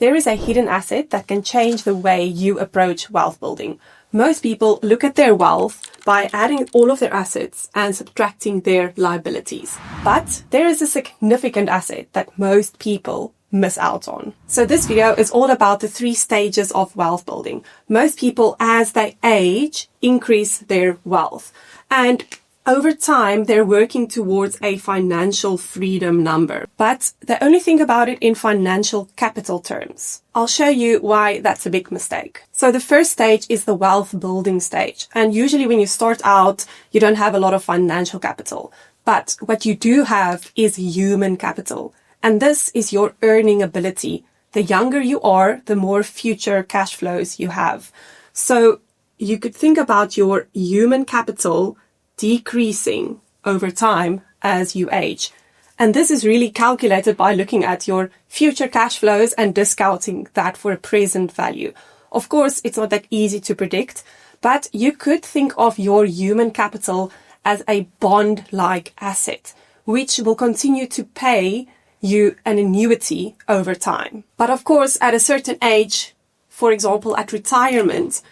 there is a hidden asset that can change the way you approach wealth building. Most people look at their wealth by adding all of their assets and subtracting their liabilities. But there is a significant asset that most people miss out on. So this video is all about the 3 stages of wealth building. Most people, as they age, increase their wealth. And over time, they're working towards a financial freedom number, but they only think about it in financial capital terms. I'll show you why that's a big mistake. So the first stage is the wealth building stage. And usually when you start out, you don't have a lot of financial capital, but what you do have is human capital. And this is your earning ability. The younger you are, the more future cash flows you have. So you could think about your human capital decreasing over time as you age. And this is really calculated by looking at your future cash flows and discounting that for a present value. Of course, it's not that easy to predict, but you could think of your human capital as a bond-like asset, which will continue to pay you an annuity over time. But of course, at a certain age, for example, at retirement,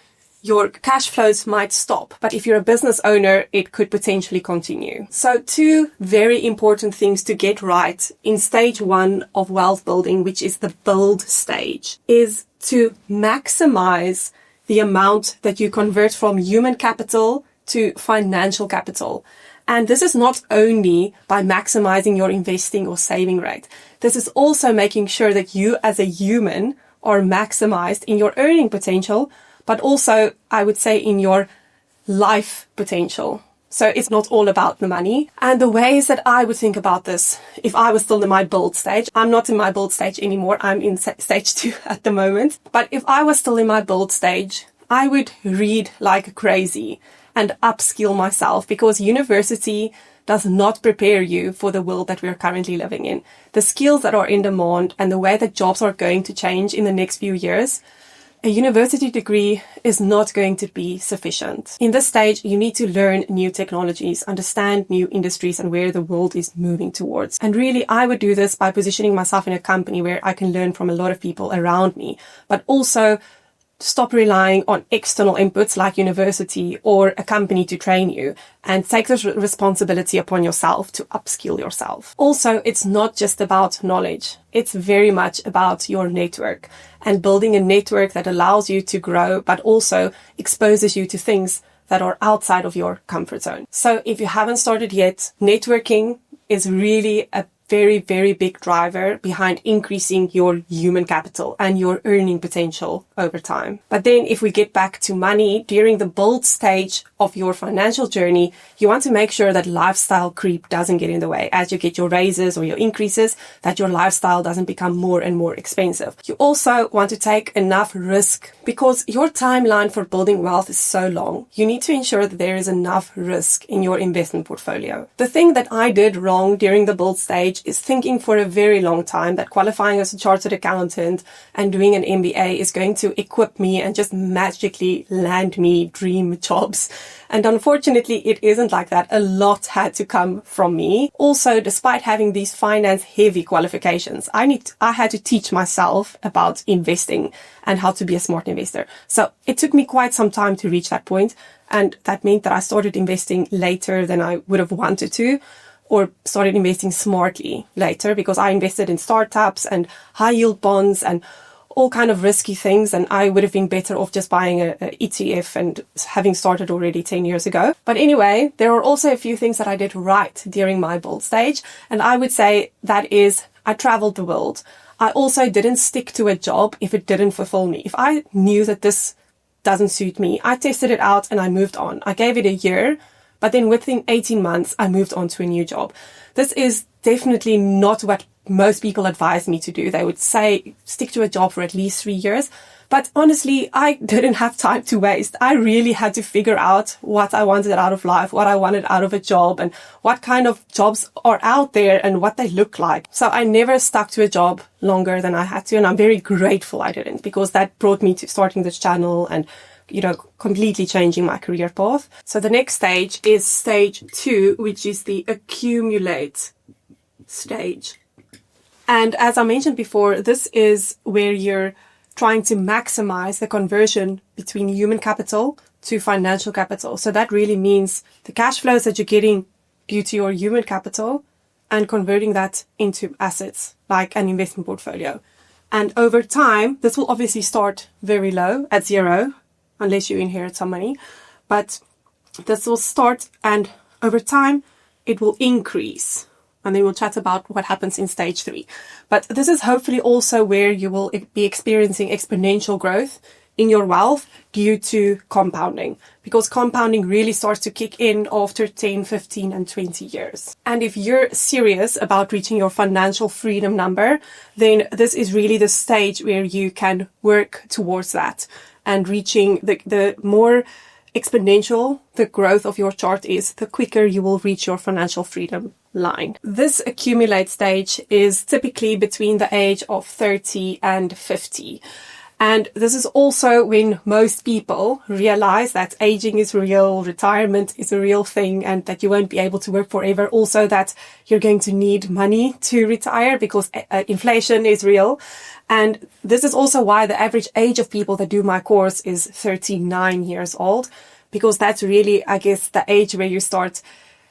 your cash flows might stop, but if you're a business owner, it could potentially continue. So 2 very important things to get right in stage 1 of wealth building, which is the build stage, is to maximize the amount that you convert from human capital to financial capital. And this is not only by maximizing your investing or saving rate. This is also making sure that you as a human are maximized in your earning potential, but also, I would say, in your life potential. So it's not all about the money. And the ways that I would think about this, if I was still in my build stage, I'm not in my build stage anymore, I'm in stage 2 at the moment. But if I was still in my build stage, I would read like crazy and upskill myself, because university does not prepare you for the world that we are currently living in. The skills that are in demand and the way that jobs are going to change in the next few years, a university degree is not going to be sufficient. In this stage, you need to learn new technologies, understand new industries and where the world is moving towards. And really, I would do this by positioning myself in a company where I can learn from a lot of people around me, but also stop relying on external inputs like university or a company to train you, and take this responsibility upon yourself to upskill yourself. Also, it's not just about knowledge. It's very much about your network and building a network that allows you to grow, but also exposes you to things that are outside of your comfort zone. So if you haven't started yet, networking is really a very, very big driver behind increasing your human capital and your earning potential over time. But then if we get back to money, during the build stage of your financial journey, you want to make sure that lifestyle creep doesn't get in the way. As you get your raises or your increases, that your lifestyle doesn't become more and more expensive. You also want to take enough risk, because your timeline for building wealth is so long. You need to ensure that there is enough risk in your investment portfolio. The thing that I did wrong during the build stage is thinking for a very long time that qualifying as a chartered accountant and doing an MBA is going to equip me and just magically land me dream jobs. And unfortunately, it isn't like that. A lot had to come from me. Also, despite having these finance heavy qualifications, I had to teach myself about investing and how to be a smart investor. So it took me quite some time to reach that point. And that meant that I started investing later than I would have wanted to, or started investing smartly later, because I invested in startups and high yield bonds and all kind of risky things. And I would have been better off just buying a ETF and having started already 10 years ago. But anyway, there are also a few things that I did right during my build stage. And I would say that is, I traveled the world. I also didn't stick to a job if it didn't fulfill me. If I knew that this doesn't suit me, I tested it out and I moved on. I gave it a year, but then within 18 months, I moved on to a new job. This is definitely not what most people advise me to do. They would say, stick to a job for at least 3 years. But honestly, I didn't have time to waste. I really had to figure out what I wanted out of life, what I wanted out of a job, and what kind of jobs are out there and what they look like. So I never stuck to a job longer than I had to. And I'm very grateful I didn't, because that brought me to starting this channel and, completely changing my career path. So the next stage is stage 2, which is the accumulate stage. And as I mentioned before, this is where you're trying to maximize the conversion between human capital to financial capital. So that really means the cash flows that you're getting due to your human capital and converting that into assets like an investment portfolio. And over time, this will obviously start very low at zero, unless you inherit some money. But this will start, and over time, it will increase. And then we'll chat about what happens in stage 3. But this is hopefully also where you will be experiencing exponential growth in your wealth due to compounding, because compounding really starts to kick in after 10, 15, and 20 years. And if you're serious about reaching your financial freedom number, then this is really the stage where you can work towards that. And reaching the more exponential the growth of your chart is, the quicker you will reach your financial freedom line. This accumulate stage is typically between the age of 30 and 50. And this is also when most people realize that aging is real, retirement is a real thing, and that you won't be able to work forever. Also that you're going to need money to retire because inflation is real. And this is also why the average age of people that do my course is 39 years old, because that's really, I guess, the age where you start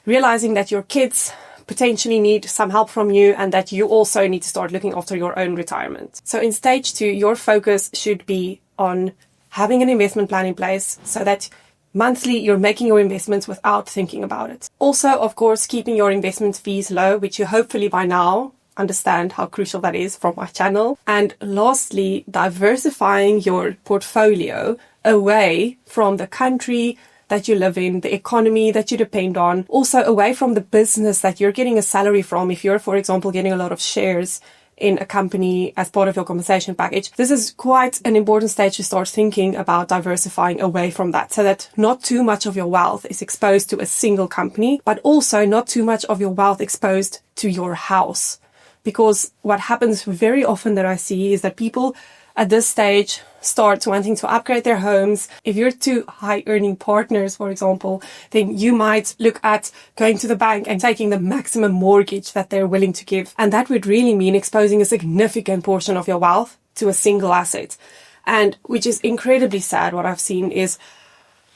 realizing that your kids potentially need some help from you and that you also need to start looking after your own retirement. So in stage 2, your focus should be on having an investment plan in place so that monthly you're making your investments without thinking about it. Also, of course, keeping your investment fees low, which you hopefully by now understand how crucial that is from my channel. And lastly, diversifying your portfolio away from the country that you live in, the economy that you depend on, also away from the business that you're getting a salary from. If you're, for example, getting a lot of shares in a company as part of your compensation package, this is quite an important stage to start thinking about diversifying away from that, so that not too much of your wealth is exposed to a single company, but also not too much of your wealth exposed to your house. Because what happens very often that I see is that people at this stage start wanting to upgrade their homes. If you're two high earning partners, for example, then you might look at going to the bank and taking the maximum mortgage that they're willing to give. And that would really mean exposing a significant portion of your wealth to a single asset. And which is incredibly sad. What I've seen is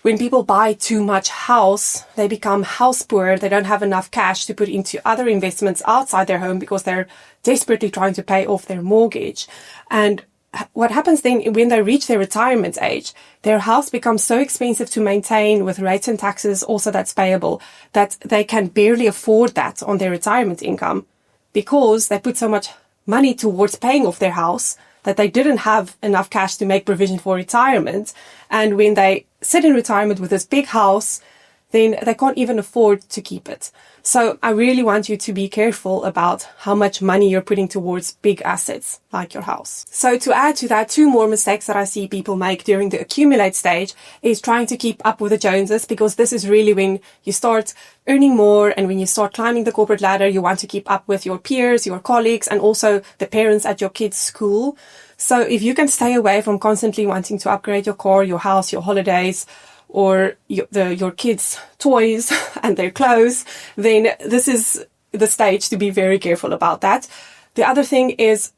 when people buy too much house, they become house poor. They don't have enough cash to put into other investments outside their home because they're desperately trying to pay off their mortgage. And what happens then when they reach their retirement age, their house becomes so expensive to maintain with rates and taxes also that's payable that they can barely afford that on their retirement income because they put so much money towards paying off their house that they didn't have enough cash to make provision for retirement. And when they sit in retirement with this big house, then they can't even afford to keep it. So I really want you to be careful about how much money you're putting towards big assets like your house. So to add to that, 2 more mistakes that I see people make during the accumulate stage is trying to keep up with the Joneses, because this is really when you start earning more and when you start climbing the corporate ladder, you want to keep up with your peers, your colleagues, and also the parents at your kids' school. So if you can stay away from constantly wanting to upgrade your car, your house, your holidays, or your kids' toys and their clothes, then this is the stage to be very careful about that. The other thing is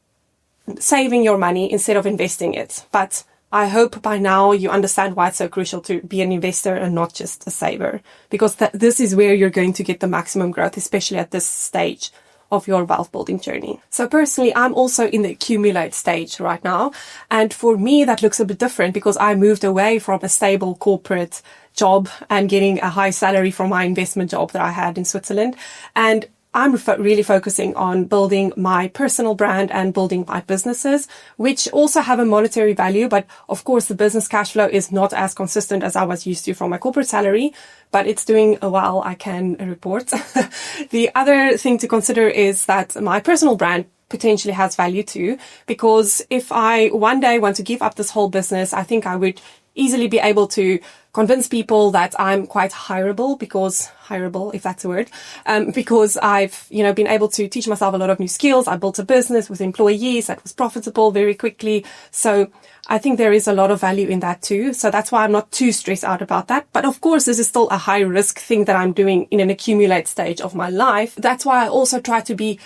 saving your money instead of investing it. But I hope by now you understand why it's so crucial to be an investor and not just a saver, because this is where you're going to get the maximum growth, especially at this stage of your wealth building journey. So personally, I'm also in the accumulate stage right now. And for me, that looks a bit different because I moved away from a stable corporate job and getting a high salary from my investment job that I had in Switzerland. And I'm really focusing on building my personal brand and building my businesses, which also have a monetary value. But of course, the business cash flow is not as consistent as I was used to from my corporate salary, but it's doing well, I can report. The other thing to consider is that my personal brand potentially has value too, because if I one day want to give up this whole business, I think I would easily be able to convince people that I'm quite hireable, if that's a word, because I've, been able to teach myself a lot of new skills. I built a business with employees that was profitable very quickly. So I think there is a lot of value in that too. So that's why I'm not too stressed out about that. But of course, this is still a high risk thing that I'm doing in an accumulate stage of my life. That's why I also try to be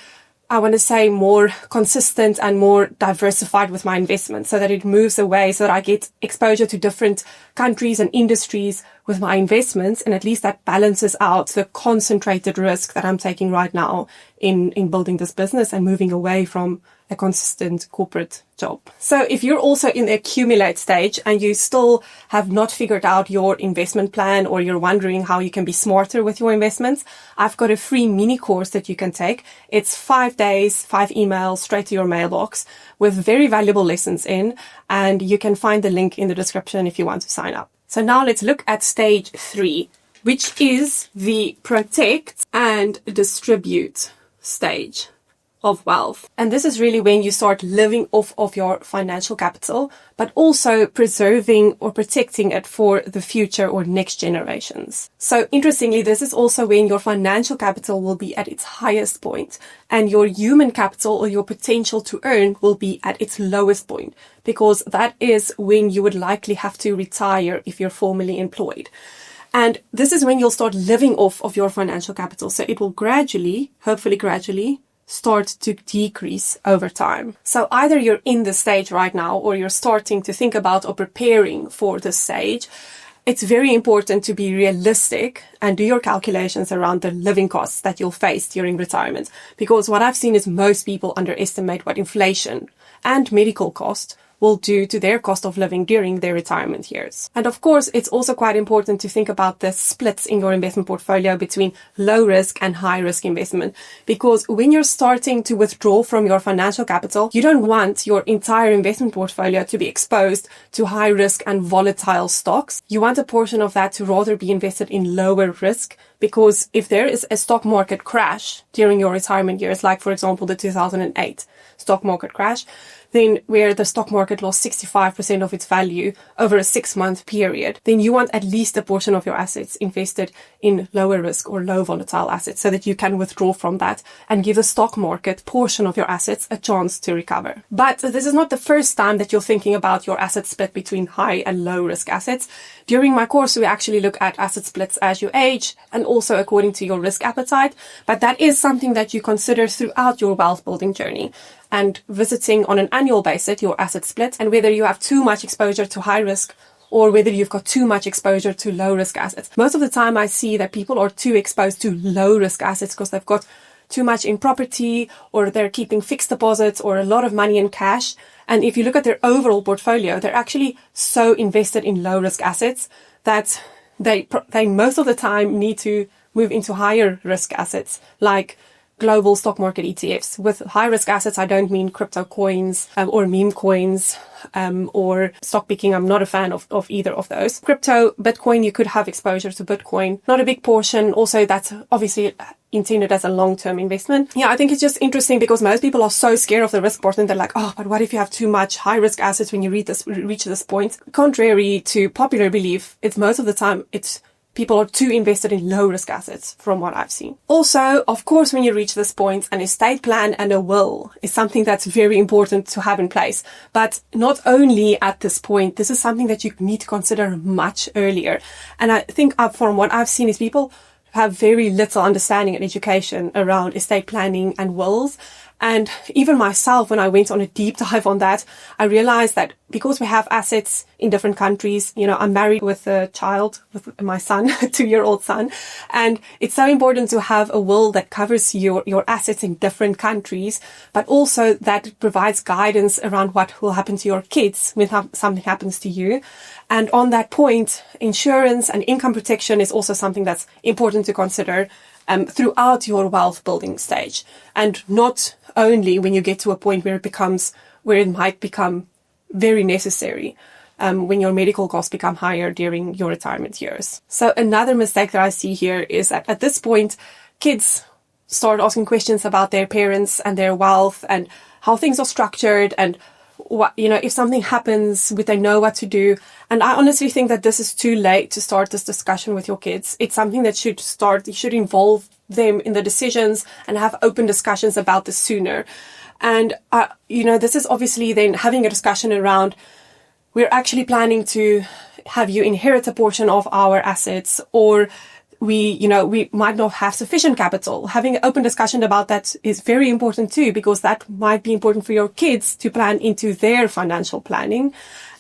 I want to say, more consistent and more diversified with my investments so that it moves away, so that I get exposure to different countries and industries with my investments. And at least that balances out the concentrated risk that I'm taking right now in building this business and moving away from a consistent corporate job. So if you're also in the accumulate stage and you still have not figured out your investment plan, or you're wondering how you can be smarter with your investments, I've got a free mini course that you can take. It's 5 days, 5 emails straight to your mailbox with very valuable lessons in, and you can find the link in the description if you want to sign up. So now let's look at stage 3, which is the protect and distribute stage of wealth. And this is really when you start living off of your financial capital, but also preserving or protecting it for the future or next generations. So interestingly, this is also when your financial capital will be at its highest point and your human capital or your potential to earn will be at its lowest point, because that is when you would likely have to retire if you're formally employed. And this is when you'll start living off of your financial capital. So it will gradually, hopefully gradually, start to decrease over time. So either you're in this stage right now, or you're starting to think about or preparing for this stage. It's very important to be realistic and do your calculations around the living costs that you'll face during retirement. Because what I've seen is most people underestimate what inflation and medical cost will do to their cost of living during their retirement years. And of course, it's also quite important to think about the splits in your investment portfolio between low risk and high risk investment. Because when you're starting to withdraw from your financial capital, you don't want your entire investment portfolio to be exposed to high risk and volatile stocks. You want a portion of that to rather be invested in lower risk, because if there is a stock market crash during your retirement years, like for example, the 2008 stock market crash, then where the stock market lost 65% of its value over a 6-month period, then you want at least a portion of your assets invested in lower risk or low volatile assets so that you can withdraw from that and give the stock market portion of your assets a chance to recover. But this is not the first time that you're thinking about your asset split between high and low risk assets. During my course, we actually look at asset splits as you age and also according to your risk appetite. But that is something that you consider throughout your wealth building journey, and visiting on an annual basis your asset split, and whether you have too much exposure to high risk or whether you've got too much exposure to low risk assets. Most of the time I see that people are too exposed to low risk assets because they've got too much in property, or they're keeping fixed deposits or a lot of money in cash. And if you look at their overall portfolio, they're actually so invested in low risk assets that they most of the time need to move into higher risk assets like global stock market ETFs. With high risk assets, I don't mean crypto coins or meme coins or stock picking. I'm not a fan of either of those. Crypto, Bitcoin, you could have exposure to Bitcoin. Not a big portion. Also, that's obviously intended as a long-term investment. Yeah, I think it's just interesting because most people are so scared of the risk part and they're like, oh, but what if you have too much high risk assets when you reach this point? Contrary to popular belief, it's most of the time people are too invested in low risk assets from what I've seen. Also, of course, when you reach this point, an estate plan and a will is something that's very important to have in place. But not only at this point, this is something that you need to consider much earlier. And I think from what I've seen is people have very little understanding and education around estate planning and wills. And even myself, when I went on a deep dive on that, I realized that because we have assets in different countries, I'm married with a child, with my son, a 2-year-old son. And it's so important to have a will that covers your assets in different countries, but also that provides guidance around what will happen to your kids when something happens to you. And on that point, insurance and income protection is also something that's important to consider throughout your wealth building stage, and not only when you get to a point where it might become very necessary when your medical costs become higher during your retirement years. So another mistake that I see here is that at this point, kids start asking questions about their parents and their wealth and how things are structured and what, if something happens, would they know what to do? And I honestly think that this is too late to start this discussion with your kids. It's something that you should involve them in the decisions and have open discussions about this sooner. And, this is obviously then having a discussion around, we're actually planning to have you inherit a portion of our assets, or we might not have sufficient capital. Having an open discussion about that is very important too, because that might be important for your kids to plan into their financial planning.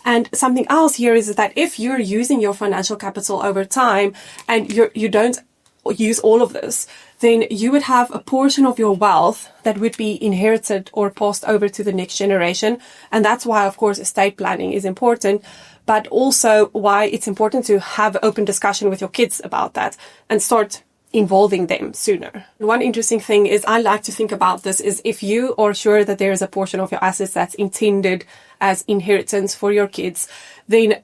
And something else here is that if you're using your financial capital over time and you don't use all of this, then you would have a portion of your wealth that would be inherited or passed over to the next generation. And that's why, of course, estate planning is important, but also why it's important to have open discussion with your kids about that and start involving them sooner. One interesting thing is I like to think about this is if you are sure that there is a portion of your assets that's intended as inheritance for your kids, then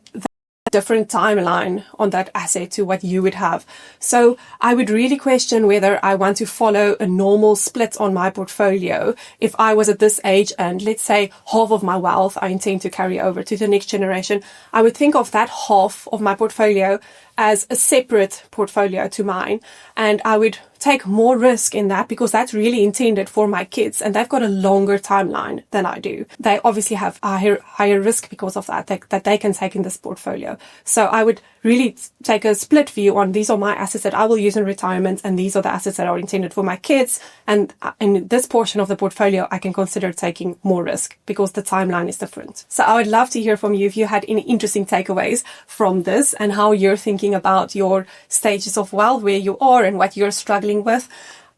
different timeline on that asset to what you would have. So I would really question whether I want to follow a normal split on my portfolio. If I was at this age and let's say half of my wealth I intend to carry over to the next generation, I would think of that half of my portfolio as a separate portfolio to mine. And I would take more risk in that because that's really intended for my kids and they've got a longer timeline than I do. They obviously have a higher risk because of that they can take in this portfolio. So I would really take a split view on these are my assets that I will use in retirement and these are the assets that are intended for my kids. And in this portion of the portfolio, I can consider taking more risk because the timeline is different. So I would love to hear from you if you had any interesting takeaways from this and how you're thinking about your stages of wealth, where you are and what you're struggling with.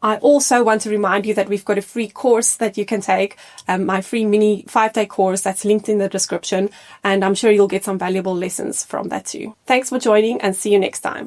I also want to remind you that we've got a free course that you can take, my free mini 5-day course that's linked in the description, and I'm sure you'll get some valuable lessons from that too. Thanks for joining and see you next time.